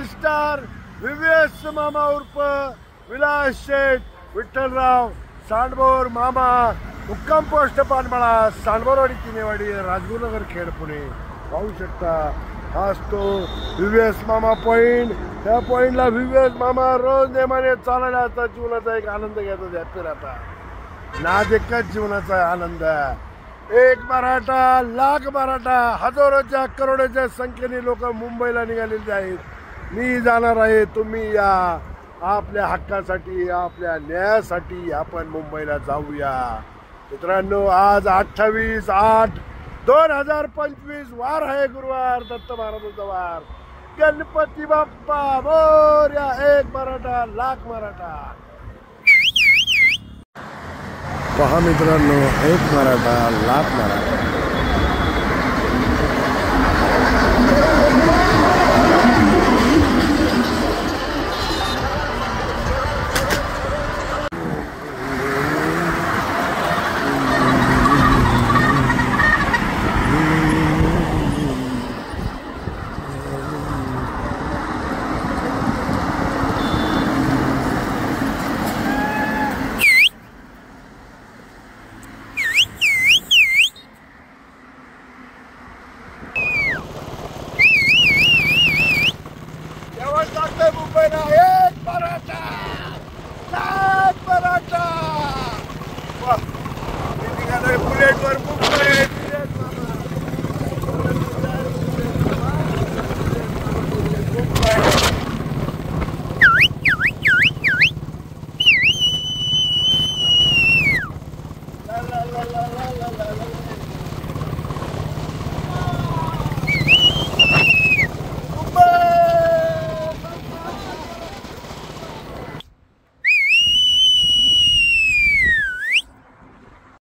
Reel star व्हीव्हीएस मामा उर्फ विलास शेठ विठ्ठलराव सांडबोर मामा, मुक्काम पोस्ट पानमळा, सांडबोरवाडी, किनेवाडी, राजगुरुनगर, खेड, पुणे. पाहू शकता हाच तो व्हीव्हीएस मामा पॉइंट. त्या पॉइंटला व्हीव्हीएस मामा रोज नेमाने चालायला आता जीवनाचा एक आनंद घ्यायचा. हॅपी राहता नाद एकच जीवनाचा आनंद. एक मराठा, लाख मराठा, हजारोच्या करोडोच्या संख्येने लोक मुंबईला निघालेले आहेत. मी जाणार आहे, तुम्ही या. आपल्या हक्कासाठी, आपल्या न्यायासाठी आपण मुंबईला जाऊया. मित्रांनो, आज 28/8/2025 वार आहे, गुरुवार, दत्त महाराजांचा वार. गणपती बाप्पा मोरया. एक मराठा, लाख मराठा. पहा मित्रांनो, एक मराठा, लाख मराठा. मुंबईला एक मराठा, लाख मराठा. निघालोय बुलेटवर मुंबई.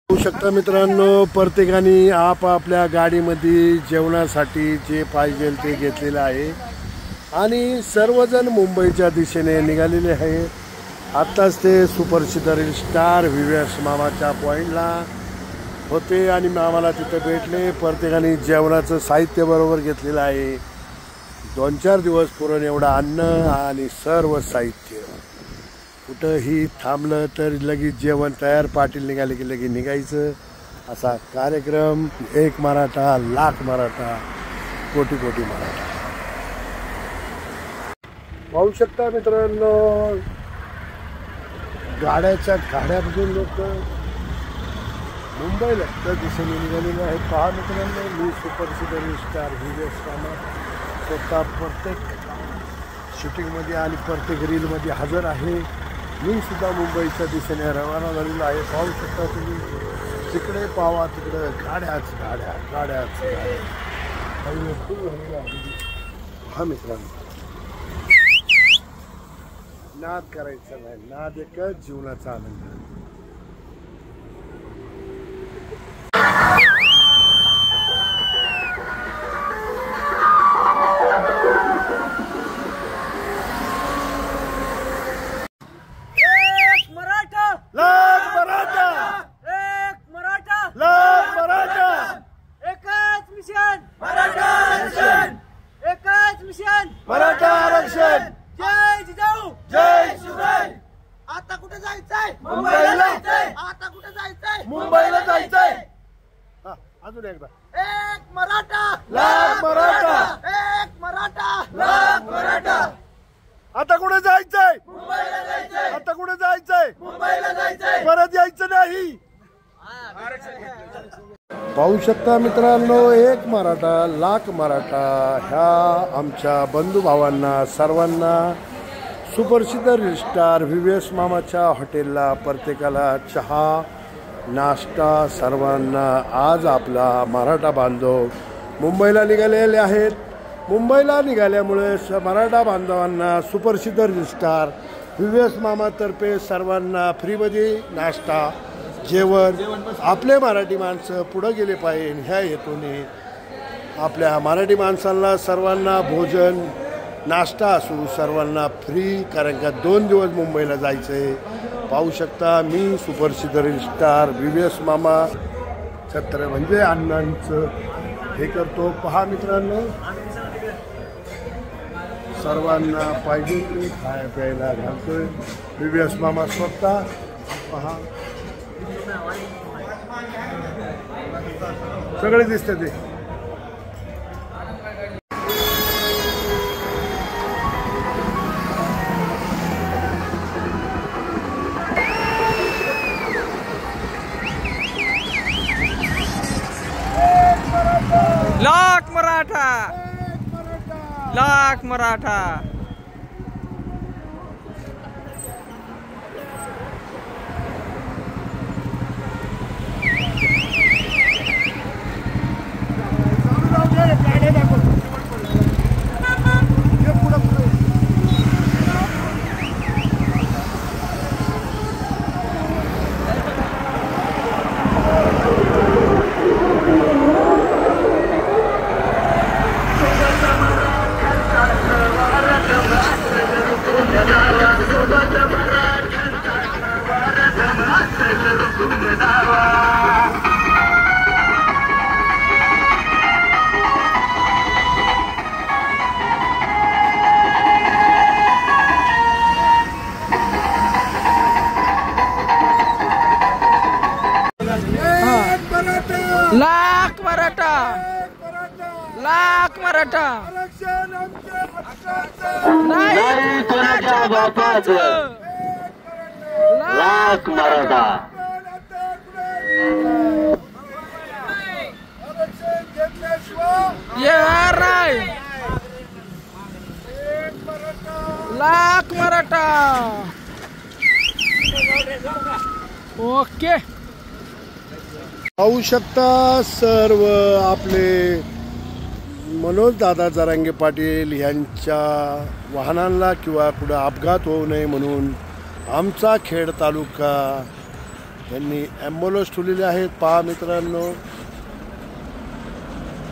शकता मित्रांनो, प्रत्येकाने आपापल्या गाडीमध्ये जेवणासाठी जे पाहिजे ते घेतलेलं आहे आणि सर्वजण मुंबईच्या दिशेने निघालेले आहे. आत्ताच ते सुप्रसिद्ध रील स्टार व्हीव्हीएस मामाच्या पॉईंटला होते आणि मामाला तिथे भेटले. प्रत्येकाने जेवणाचं साहित्य बरोबर घेतलेलं आहे. 2-4 दिवस पुरण एवढं अन्न आणि सर्व साहित्य. कुठंही थांबलं तर लगेच जेवण तयार. पाटील निघाले की लगेच निघायचं. असा कार्यक्रम. एक मराठा, लाख मराठा, कोटी कोटी मराठा. पाहू शकता मित्रांनो, गाड्याच्या गाड्यामधून लोक मुंबईला त्या दिशेने निघालेले आहेत. पहा मित्रांनो, मी सुप्रसिद्ध रील स्टार व्हीव्हीएस मामा स्वतः प्रत्येक शूटिंगमध्ये आणि प्रत्येक रीलमध्ये हजर आहे. मी सुद्धा मुंबईच्या दिशेने रवाना झालेलो आहे. पाहू शकता तुम्ही, तिकडे पावा तिकडे गाड्याच गाड्या, गाड्याच गाड्या. हा मित्रांनो, नाद करायचा नाही. नाद एकच जीवनाचा आनंद. मराठा आरक्षण. जय जिजाऊ, जय शिवराय. आता कुठे जायचंय? मुंबईला. आता कुठे जायचंय? मुंबईला जायचंय. अजून एकदा. एक मराठा, लाख मराठा. एक मराठा, लाख मराठा. आता कुठे जायचंय? मुंबईला जायचंय. आता कुठे जायचंय? मुंबईला जायचंय. परत यायचं नाही. पाहू शकता मित्रांनो, एक मराठा, लाख मराठा. ह्या आमच्या बंधुभावांना सर्वांना सुप्रसिद्ध रील स्टार व्हीव्हीएस मामाच्या हॉटेलला प्रत्येकाला चहा नाश्ता सर्वांना. आज आपला मराठा बांधव मुंबईला निघालेले आहेत. मुंबईला निघाल्यामुळे मराठा बांधवांना सुप्रसिद्ध रील स्टार व्हीव्हीएस मामातर्फे सर्वांना फ्रीमध्ये नाश्ता जेवण. आपले मराठी माणसं पुढं गेले पाहिजे ह्या हेतूने आपल्या मराठी माणसांना सर्वांना भोजन नाश्ता असू सर्वांना फ्री. कारण का 2 दिवस मुंबईला जायचं आहे. पाहू शकता मी सुप्रसिद्ध रील स्टार व्हीव्हीएस मामा छत्र म्हणजे अण्णांचं हे करतो. पहा मित्रांनो, सर्वांना पाहिजे ते खाया प्यायला घालतोय. व्हीव्हीएस मामा स्वतः पहा सगळे दिसते ते. लाख मराठा, लाख मराठा. लाख मराठा, लाख मराठा. नाही कोणाच्या बापाचं, लाख मराठा. येणार नाही. लाख मराठा. ओके. पाहू शकता सर्व आपले मनोज दादा जरांगे पाटील यांच्या वाहनांना किंवा कुठं अपघात होऊ नये म्हणून आमचा खेड तालुका यांनी ॲम्ब्युलन्स ठेवलेले आहेत. पहा मित्रांनो,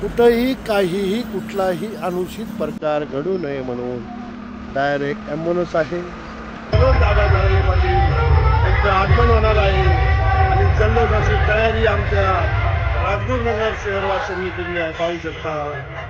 कुठंही काहीही कुठलाही अनुचित प्रकार घडू नये म्हणून डायरेक्ट ॲम्ब्युलन्स आहे. मनोज दादा जरांगे पाटील यांचं आगमन होणार आहे आणि जल्लोषाची तयारी आमच्या राजगुरुनगर शहरवासियांनी केली आहे. पाहू शकता.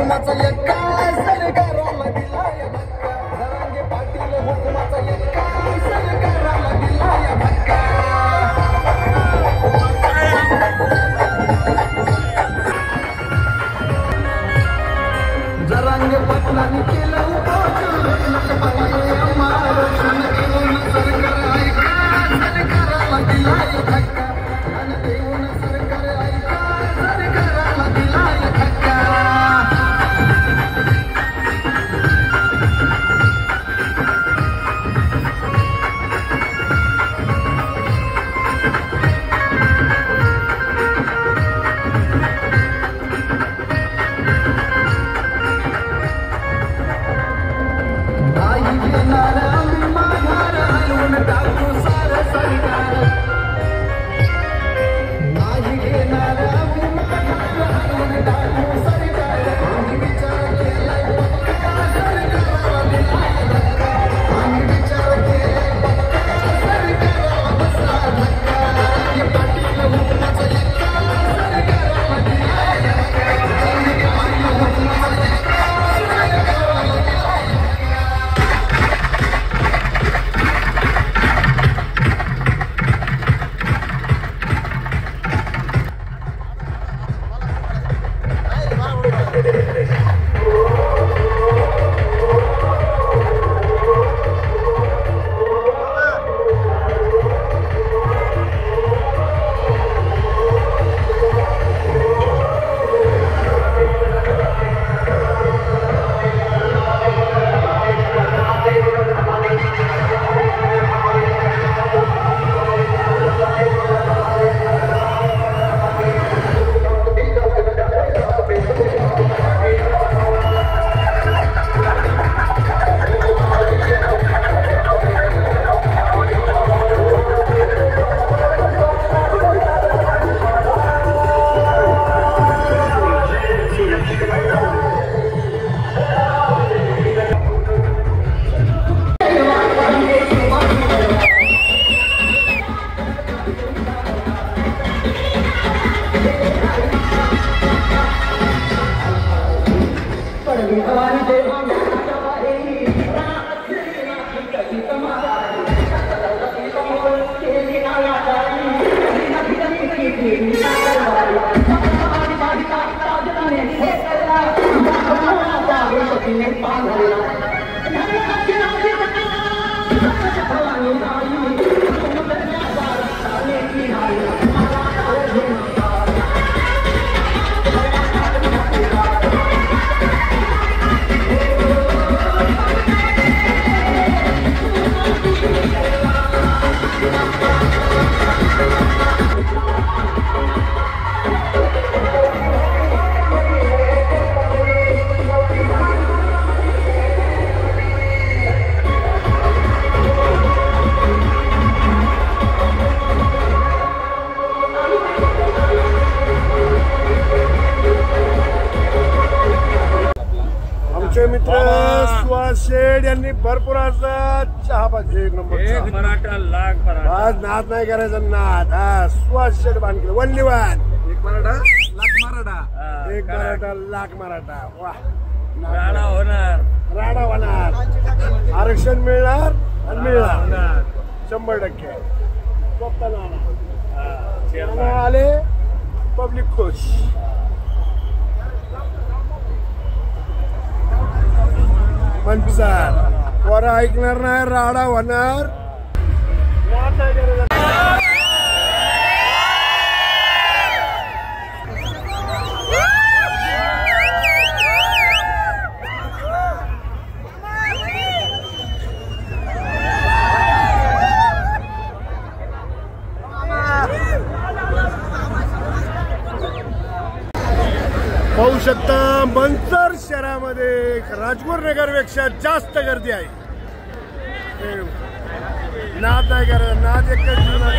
हुकुमाचा एक्का सरकाराला दिलाय धक्का जरांगे पाटील हुकुमाचा एक्का सरकाराला दिलाय धक्का जरांगे पाटलांनी केलं उपोषण महाराष्ट्रानं देऊन सरकार ऐका सरकाराला दिलाय धक्का आणि देऊन सरकार ऐका सरकाराला दिलाय धक्का मित्र सुहास शेठ यांनी भरपूर असा चहा पाहिजे एक नंबर मराठा लाख मराठा आज नाद नाही करायचा नाद हा सुहास शेठ बांधले वनली वन एक मराठा लाख मराठा एक मराठा लाख मराठा वाह राणा होणार आरक्षण मिळणार आणि मिळणार 100% स्वतः नाना आले पब्लिक खुश पंचार वर ऐकणार नाही राडा होणार पाहू शकता मंचर शहरामध्ये राजगुरू नगरपेक्षा जास्त गर्दी आहे नाद नाही करत नाद एकच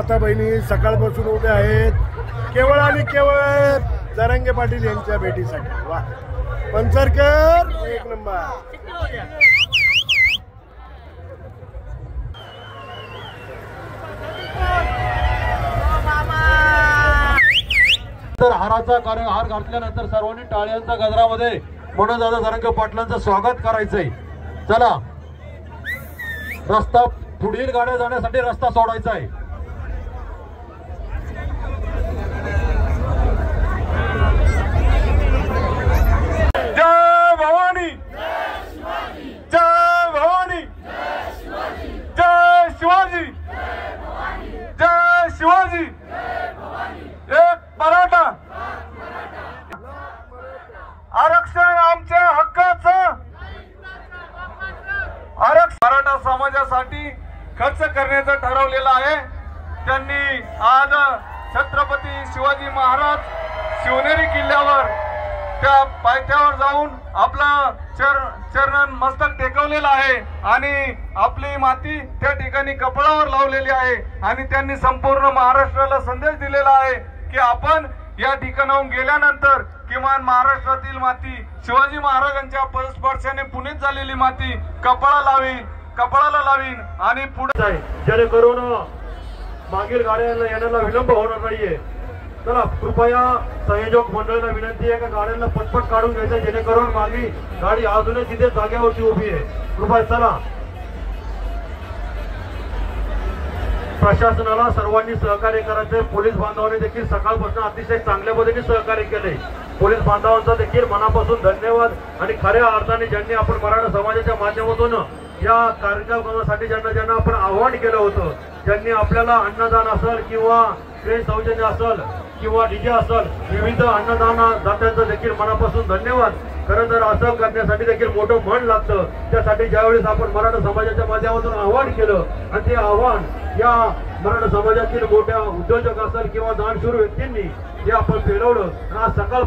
माता बहिणी सकाळपासून उभ्या आहेत केवळ आणि केवळ जरांगे पाटील यांच्या भेटीसाठी. वा पंचरकर एक नंबर. तर हाराचा हार घातल्यानंतर सर्वांनी टाळ्यांच्या गजरामध्ये मनोजदादा जरांगे पाटलांचं स्वागत करायचंय. चला रस्ता पुढील गाड्या जाण्यासाठी रस्ता सोडायचा आहे. जय भवानी, जय भवानी, जय शिवाजी, जय शिवाजी. एक मराठा, आरक्षण आमच्या हक्काचं. आरक्षण मराठा समाजासाठी खर्च करण्याचं ठरवलेलं आहे. त्यांनी आज छत्रपती शिवाजी महाराज शिवनेरी किल्ल्यावर त्या पायथ्यावर जाऊन आपलं चरण मस्तक टेकवलेलं आहे आणि आपली माती त्या ठिकाणी कपाळावर लावलेली आहे आणि त्यांनी संपूर्ण महाराष्ट्राला संदेश दिलेला आहे की आपण या ठिकाणाहून गेल्यानंतर किमान महाराष्ट्रातील माती शिवाजी महाराजांच्या पदस्पर्शाने पुनीत झालेली माती कपाळाला लावीन आणि पुढे जेणेकरून मागील गाड्यांना येण्याला विलंब होणार नाहीये. चला कृपया संयोजक मंडळाला विनंती आहे का गाड्यांना पटपट काढून घ्यायचं जेणेकरून मागली गाडी अजूनही तिथे जागेवरती उभी आहे. कृपया चला. प्रशासनाला सर्वांनी सहकार्य करायचे. पोलीस बांधवांनी देखील सकाळपासून अतिशय चांगल्या पद्धतीने सहकार्य केले. पोलीस बांधवांचा देखील मनापासून धन्यवाद. आणि खऱ्या अर्थाने ज्यांनी आपण मराठा समाजाच्या माध्यमातून या कार्यक्रमासाठी ज्यांना आपण आव्हान केलं होतं, ज्यांनी आपल्याला अन्नदान असेल किंवा ट्रेन सौजन्य असेल किंवा डीजे असेल विविध अन्नदान दात्यांचं देखील मनापासून धन्यवाद. खरं तर असं करण्यासाठी देखील मोठं मन लागतं. त्यासाठी ज्यावेळेस आपण मराठा समाजाच्या माध्यमातून आव्हान केलं आणि ते आव्हान या मराठा समाजातील मोठ्या उद्योजक असेल किंवा दानशूर व्यक्तींनी हे आपण पेलवलं आणि आज सकाळ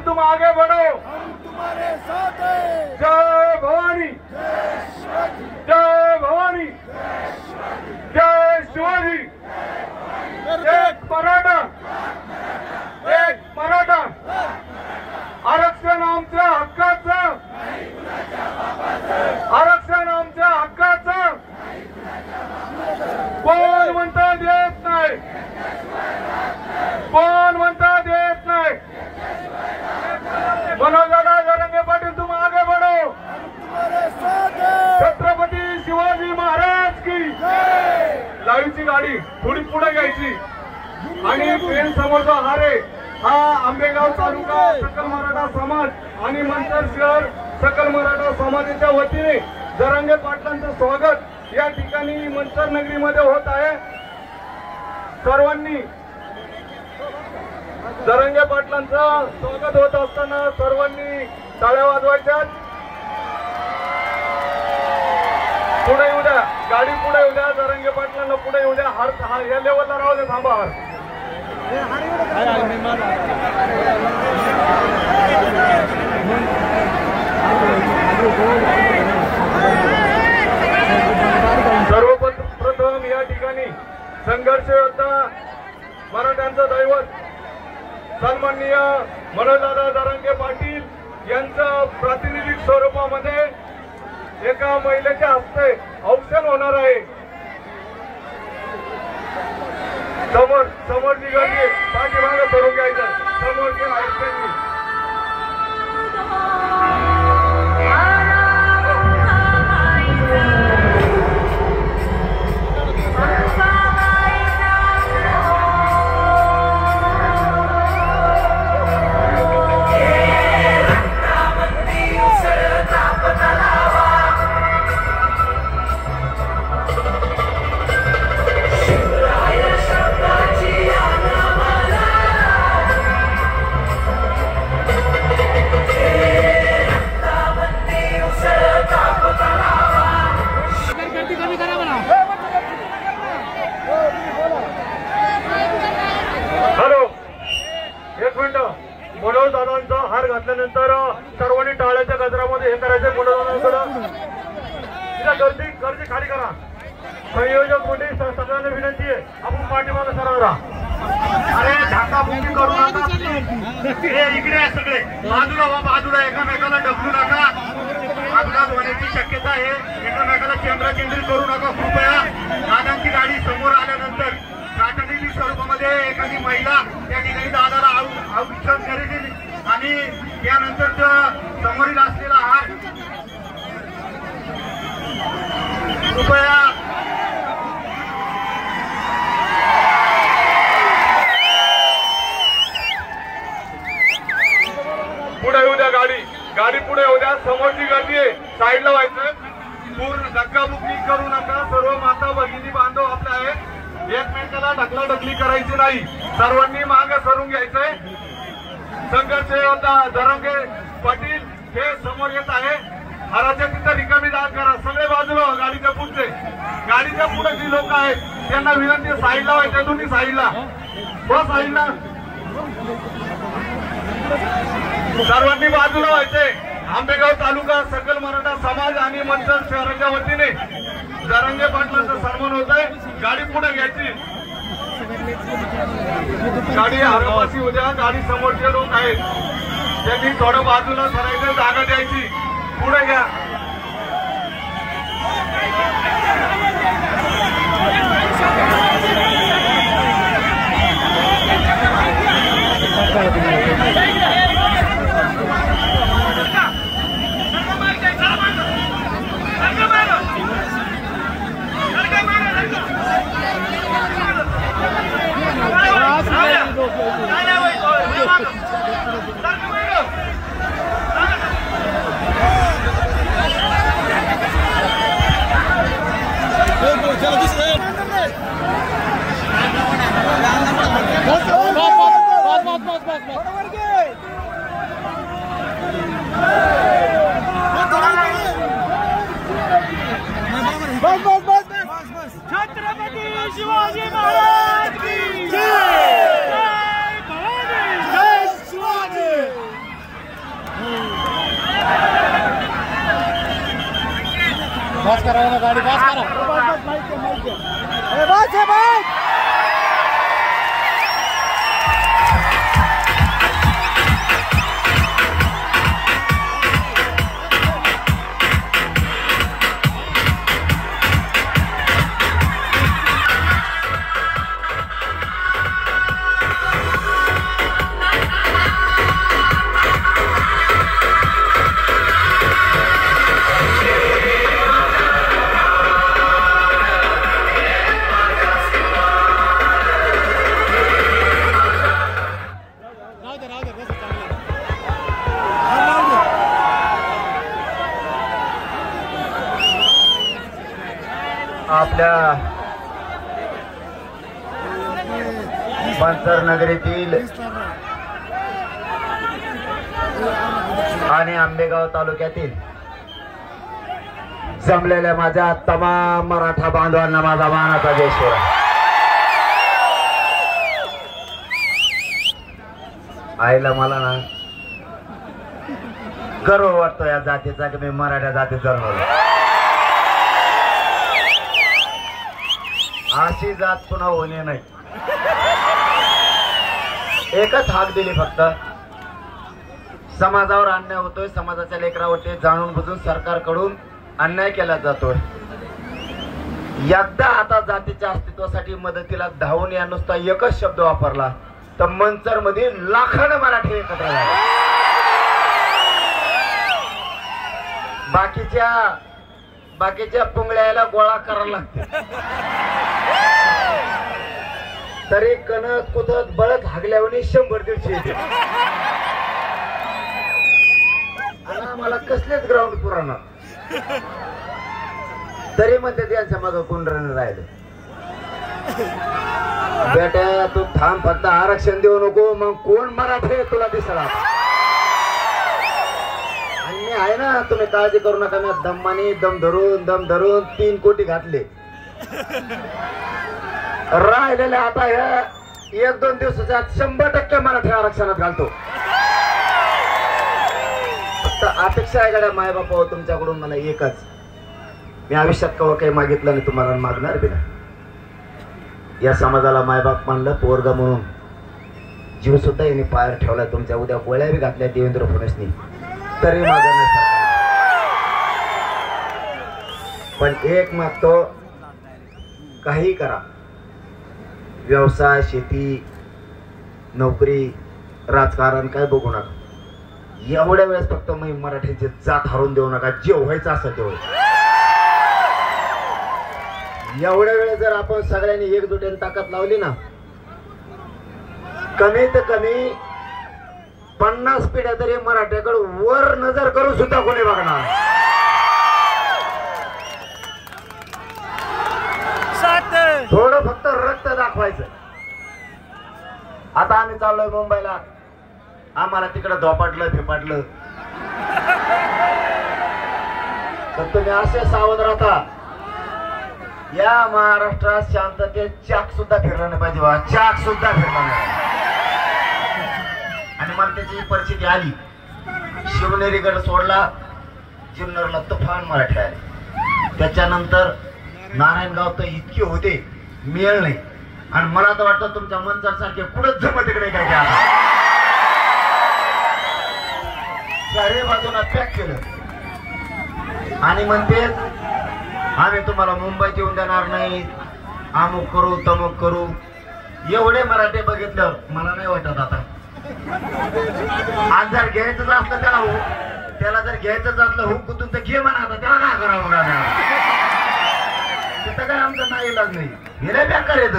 तुम आगे बढ़ो, हम तुम्हारे साथ हैं. जय भवानी, जय भवानी, जय शिवाजी. एक मराठा, एक मराठा. आरक्षण आमच्या हक्काचं, आरक्षण आमच्या हक्काचं. कोण म्हणता देत नाही, कोण म्हणता देत नाही. मनोजदादा जरांगे पाटील तुम आगे बढ़ो. छत्रपती शिवाजी महाराज की. लाईव्हची गाडी थोडी पुढे घ्यायची आणि ट्रेन समोरचा हारे हा आंबेगाव तालुका सकल मराठा समाज आणि मंचर शहर सकल मराठा समाजाच्या वतीने जरांगे पाटलांचं स्वागत या ठिकाणी मंचर नगरीमध्ये होत आहे. सर्वांनी जरांगे पाटलांचं स्वागत होत असताना सर्वांनी टाळ्या वाजवायच्या. पुढे येऊ द्या, गाडी पुढे येऊ द्या. जरांगे पाटलांना पुढे येऊ द्या. हार या लेवलला राहू दे. थांबा. सर्वप्रथम या ठिकाणी संघर्ष योद्धा मराठ्यांचं दैवत सन्माननीय मनोजदादा जरांगे पाटील यांचं प्रातिनिधिक स्वरूपामध्ये एका महिलेच्या हस्ते औक्षण होणार आहे. समोरची गर्दी पाठीमागे करून घ्यायचं. समोरचे आयुष्यांनी सर्वांनी टाळ्याच्या गजरामध्ये हे करायचं पुढे गर्दी खाली करा. संयोजक कोणी सगळ्यांना विनंती आहे आपण पाठीमागे सरळ अरे ढाकाबुकी करू नका. हे इकडे आहे सगळे बाजूला एकामेकाला ढकलू नका. अपघात होण्याची शक्यता आहे. एकामेकाला केंद्रकेंद्रित करू नका कृपया. दादांची गाडी समोर आल्यानंतर तातडीच्या स्वरूपामध्ये एखादी महिला त्या ठिकाणी दादाला औषध करेल आणि त्यानंतर समोरील असलेला हार कृपया पुढे येऊ द्या. गाडी पुढे येऊ द्या. समोरची गर्दी आहे साईडला व्हायचं. पूर्ण धक्काबुक्की करू नका. सर्व माता भगिनी बांधव आपले आहेत. एकमेकाला ढकलाढकली करायची नाही. सर्वांनी मागे सरून घ्यायचंय. संघर्ष योद्धा धरंगे पाटील हे समोर येत आहे. हाराच्या तिथं रिकामी जागा करा. सगळे बाजूला गाडीच्या पुढचे. गाडीच्या पुढे जी लोक आहेत त्यांना विनंती साईडला व्हायचं. दोन्ही साईडला साईडला सर्वांनी बाजूला व्हायचे. आंबेगाव तालुका सकल मराठा समाज आणि मंचर शहराच्या वतीने धरंगे पाटलांचं सन्मान होत आहे. गाडी पुढे घ्यायची. गाडी हरपाशी उद्या. गाडी समोरचे लोक आहेत त्यांनी थोडं बाजूला सरायचं. जागा द्यायची. पुढे घ्या. छत्रपती शिवाजी महाराज की जय. जय भवानी. जय शिवाजी. बस करा ना गाडी. बस करा. बस बस. आपल्या मंचर नगरीतील आणि आंबेगाव तालुक्यातील जमलेल्या माझ्या तमाम मराठा बांधवांना माझा मानाचा जय शिवराय. आईला मला ना गर्व वाटतो या जातीचा की मी मराठा जातीत जन्मलो. अशी जात पुन्हा होणे नाही. एकच हाक दिली फक्त. समाजावर अन्याय होतोय. समाजाच्या लेकरावरती जाणून बुजून सरकारकडून अन्याय केला जातोय. एकदा आता जातीच्या अस्तित्वासाठी मदतीला धावून या नुसता एकच शब्द वापरला तर मंचर मध्ये लाखांना मराठी एकत्र झाले. बाकीच्या पुंगळ्याला गोळा करायला लागते. तरी कणक कुदत बळत हागल्यावर 100-150 येते. मला कसलेच ग्राउंड पुराणा तरी म्हणते त्यांच्या मागं कोण राहिलं. बेटा तू थांब. फक्त आरक्षण देऊ नको. मग कोण मराठी तुला दिसला. आणि आहे ना तुम्ही काळजी करू नका. मी दमाने दम धरून 3 कोटी घातले. राहिलेल्या आता ह्या 1-2 दिवसाच्या 100% मराठी आरक्षणात घालतो. फक्त अपेक्षा आहे गड्या माय बापा तुमच्याकडून मला एकच. मी आयुष्यात कवा काही मागितलं नाही तुम्हाला, मागणार बी नाही. या समाजाला मायबाप मानलं, पोरगा म्हणून जीव सुद्धा यांनी पायावर ठेवला. तुमच्या उद्या गोळ्या बी घातल्या देवेंद्र फडणवीसनी, तरी मागं नाही सरकार. पण एक मागतो, काही करा, व्यवसाय, शेती, नोकरी, राजकारण काय बघू नका. एवढ्या वेळेस फक्त मी मराठीची जात हरून देऊ नका. जे व्हायचं असं ते होईल. एवढ्या वेळेस जर आपण सगळ्यांनी एकजुटीने ताकद लावली ना, कमीत कमी 50 पिढ्या तरी मराठ्याकडे वर नजर करून सुद्धा कोणी बघणार. थोडं फक्त रक्त दाखवायचं. आता आम्ही चाललोय मुंबईला, आम्हाला तिकडे धोपाटलं फिपाटलं तर तुम्ही असे सावध राहता. या महाराष्ट्रात शांततेत चाक सुद्धा फिरला नाही पाहिजे बा, चाक सुद्धा फिरला नाही. आणि मला त्याची परिस्थिती आली. शिवनेरीकडे सोडला, जुन्नरला तुफान मराठी आले. त्याच्यानंतर नारायणगाव तर इतके होते, मिळेल नाही. आणि मला तर वाटतं तुमच्या मनसर सारखे कुठंच जमत तिकडे काय घ्या. चारही बाजूला पॅक केलं आणि म्हणते आम्ही तुम्हाला मुंबईत येऊन देणार नाही, अमुक करू तमुक करू. एवढे मराठे बघितलं मला नाही वाटत आता. आज जर घ्यायचंच असलं त्याला जर घ्यायचंच असलं हुक कुठून तर घे म्हणा. आता त्याला काय करावं बघा. तिथं काय आमचं नाही इलाज नाही. गेले बेकार येत.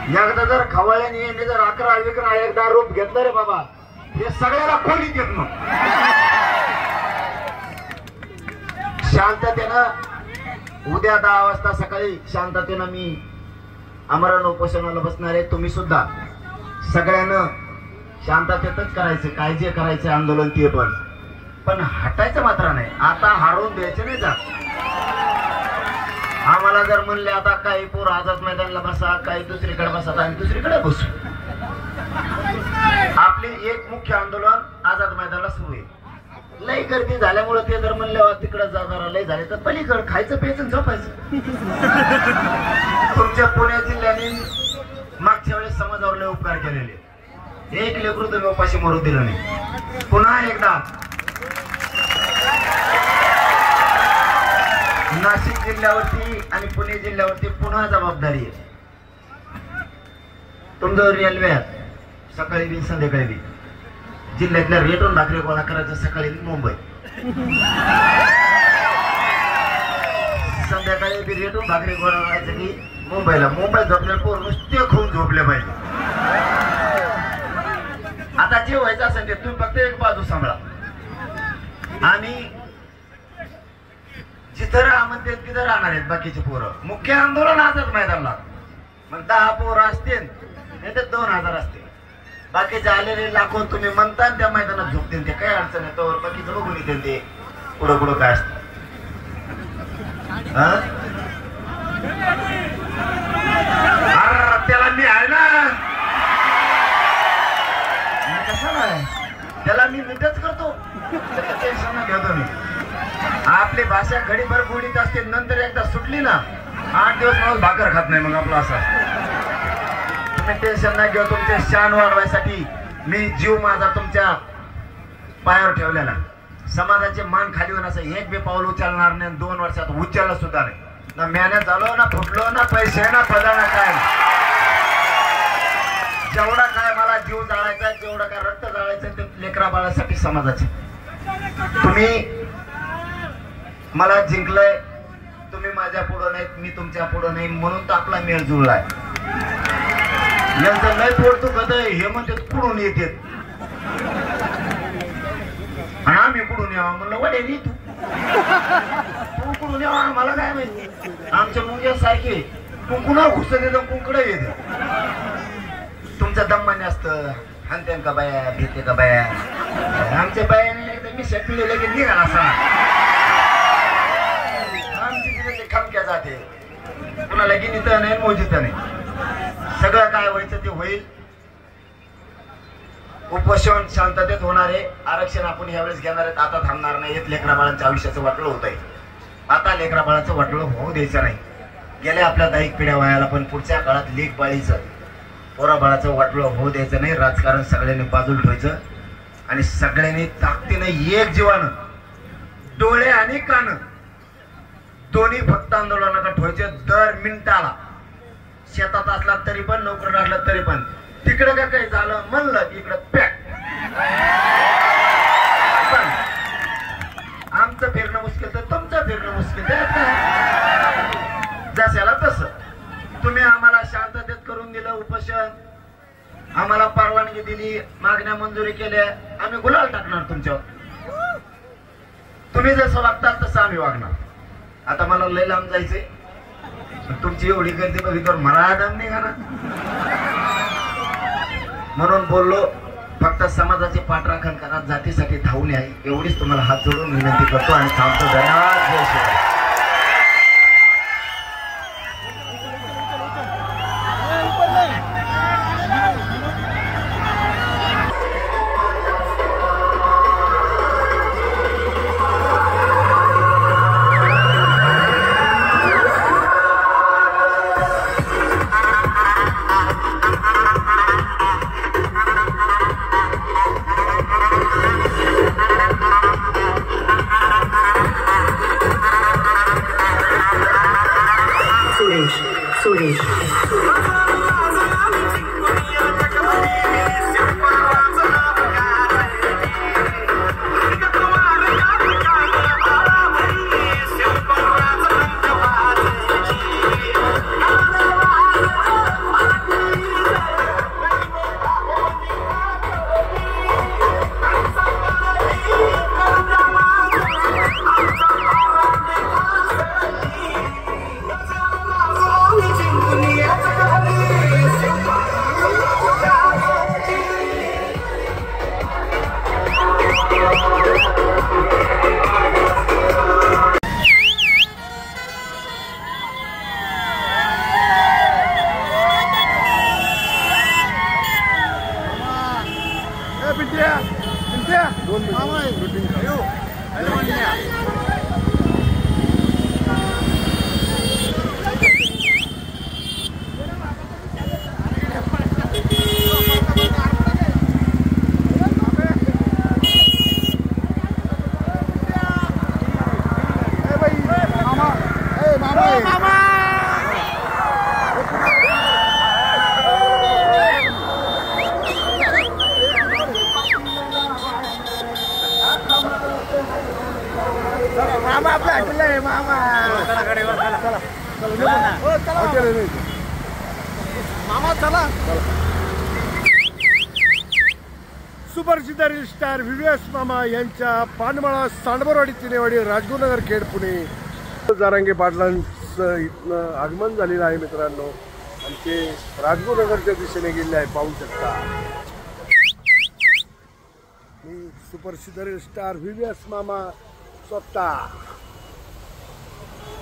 एकदा जर खवळ्याने यांनी जर 11-11 एकदा रूप घेतलं रे बाबा, हे सगळ्याला खोलीत येत मग. शांततेनं उद्या 10 वाजता सकाळी शांततेनं मी आमरण उपोषणाला बसणार आहे. तुम्ही सुद्धा सगळ्यांना शांततेतच करायचं, काय जे करायचं आंदोलन ते पण हटायचं मात्र नाही. आता हारून द्यायचं नाही जात. आम्हाला जर म्हणले आता काही पोर आझाद मैदानला बसा, काही दुसरीकडे बसा, आम्ही दुसरीकडे बसू. आपले एक मुख्य आंदोलन आझाद मैदानाला सुरू आहे. लई गर्दी झाल्यामुळे ते जर म्हणले तिकडे जरा लई झाले तर पलीकडे खायचं प्यायचं झोपायचं. तुमच्या पुणे जिल्ह्याने मागच्या वेळेस समाजावर लय उपकार केलेले. एक लेकरू तुम्ही उपाशी मरू दिलं नाही. पुन्हा एकदा नाशिक जिल्ह्यावरती आणि पुणे जिल्ह्यावरती पुन्हा जबाबदारी आहे. तुमचं रेल्वे सकाळी बी संध्याकाळी बी जिल्ह्यातल्या रेटून भाकरी गोळा करायचं. सकाळी मुंबई, संध्याकाळी बी रेटून भाकरी गोळा करायचं की मुंबईला. मुंबईत झोपले पोर नुसते खून झोपले पाहिजे. आता जे व्हायचं असेल ते तुम्ही फक्त एक बाजू सांभाळा. आणि जिथं राहा म्हणते तिथं राहणार आहेत बाकीचे पोरं. मुख्य आंदोलन आझाद मैदानला मग 10 पोरं असतील नाही तर 2000 असतील. बाकीचे आलेले लाखो तुम्ही म्हणता त्या मैदानात झोपतील. ते काय अडचण आहे तोवर बाकीचं बघून येतील ते पुढं पुढं काय असतं. त्याला मी आहे ना, कसं नाही त्याला मी मिठच करतो. टेन्शन घेतो मी. आपली भाषा घडीभर गोडीत असते, नंतर एकदा सुटली ना 8 दिवस माणूस भाकर खात नाही. मग आपलं असं तुम्ही टेन्शन नाही घेऊ. तुमचे शान वाढवायसाठी मी जीव माझा तुमच्या पायावर ठेवलेला. समाजाचे मान खाली होऊन असं एक बी पाऊल उचलणार नाही. 2 वर्षात उचललं सुद्धा नाही. ना मेहनत झालो ना फुटलो ना पैसे ना पदा ना काय. जेवढा काय मला जीव जाळायचा, जेवढा काय रक्त जाळायचं ते लेकरा बाळासाठी समाजाचे. तुम्ही मला जिंकलंय, तुम्ही माझ्या पुढं नाही, मी तुमच्या पुढं नाही, म्हणून तर आपला मेळ जुळलाय. यांचं लय पोट दुखत आहे हे म्हणते कुठून येते आणि आम्ही कुठून यावं. म्हणलं वडे नी तू कुठून यावं आम्हाला काय माहिती. आमच्या मुंग्या सारखे कुंकुणा घुसत येतं कुंकडं येतं. तुमचं दम्माने असतं हानते का बाया भेटते का बाया. आमच्या बायाने एकदा मी शेटले लगेच निघाला असा. आमची तिथे खमक्या जाते, कुणाला गिनीत नाही मोजित नाही. सगळं काय व्हायचं ते होईल. उपोषण शांततेत होणारे आरक्षण आपण यावेळेस घेणार आहेत. आता थांबणार नाही. लेकरा बाळांच्या आयुष्याचं वाटलं होत आहे. आता लेकरा बाळाचं वाटलं होऊ द्यायचं नाही. गेल्या आपल्या दाईक पिढ्या वयाला, पण पुढच्या काळात लेक बाळीचं पोरा बाळाचं वाटलं होऊ द्यायचं नाही. राजकारण सगळ्यांनी बाजूला ठेवायचं आणि सगळ्यांनी ताकदीनं एक जीवानं डोळे आणि कान दोन्ही फक्त आंदोलनाला ठेवायचे. दर मिनिटाला शेतात असला तरी पण, नोकरीत असला तरी पण, तिकडे का काही झालं म्हणलं इकडं पॅक. पण आमचं फिरणं मुश्किल तर तुमचं फिरणं मुश्किल. जशाला तसं तुम्ही आम्हाला शांततेत करून दिलं उपोषण, आम्हाला परवानगी दिली, मागण्या मंजुरी केल्या, आम्ही गुलाल टाकणार तुमच्यावर. तुम्ही जसं वागताल तसं आम्ही वागणार. आता मला लय लांब जायचंय. तुमची एवढी गर्दी बघितल्यावर मला दम निघा ना, म्हणून बोललो. फक्त समाजाची पाठराखण करा, जातीसाठी धावून आहे, एवढीच तुम्हाला हात जोडून विनंती करतो आणि थांबतो. धन्यवाद. जय शिवराय. सुरेश सुप्रसिद्ध स्टार व्हीव्हीएस मामा यांच्या पानमळा सांडबरवाडी तिनेवाडी राजगुरुनगर खेड पुणे जारांगे पाटलांचं इथनं आगमन झालेलं आहे मित्रांनो. आणि ते राजगुरुनगरच्या दिशेने गेले आहे, पाहू शकता. मी सुप्रसिद्ध स्टार व्हीव्हीएस मामा स्वतः